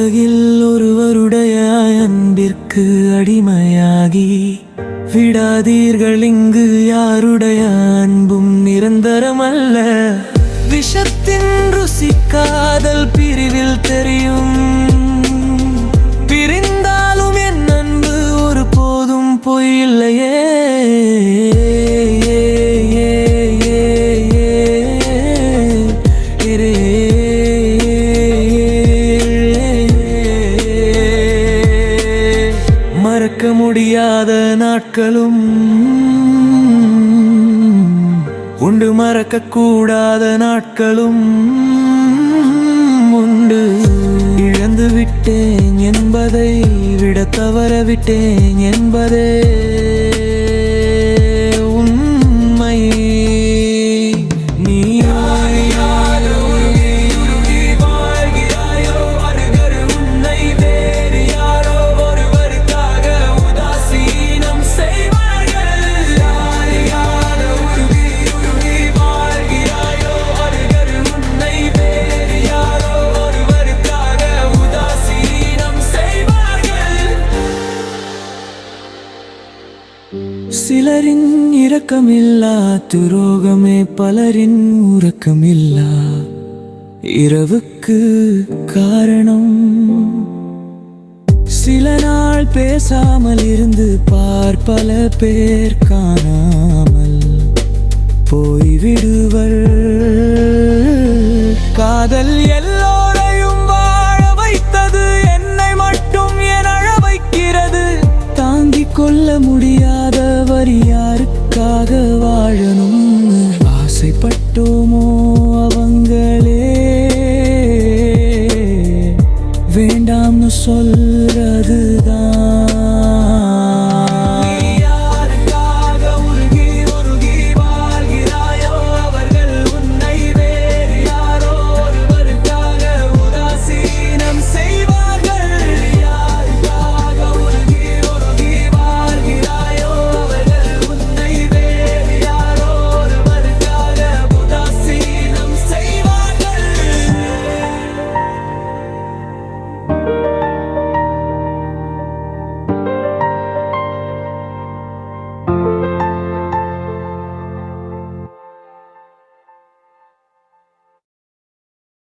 உலகில் ஒருவருடைய அன்பிற்கு அடிமையாகி விடாதீர்கள், இங்கு யாருடைய அன்பும் நிரந்தரமல்ல. விஷத்தின் ருசி காதல் பிரிவில் தெரியும், பிரிந்தாலும் என் அன்பு ஒரு போதும் பொய்யில்லையே. மறக்க முடியாத நாட்களும் உண்டு, மறக்க கூடாத நாட்களும் உண்டு. இழந்து விட்டேன் என்பதை விட தவற விட்டேன் என்பதே உண்மை. நீ சிலரின் இரக்கமில்லா துரோகமே பலரின் உறக்கமில்லா இரவுக்கு காரணம். சில நாள் பேசாமல் இருந்து பார், பல பேர் காணாமல் போய்விடுவர். காதல் எல்லோரையும் வாழ வைத்தது, என்னை மட்டும் என் அழ வைக்கிறது. தாங்கிக் கொள்ள முடியாதவர் யாருக்காக வாழணும்? ஆசைப்பட்டோமோ அவங்களே வேண்டாம்னு சொல்றதுதான்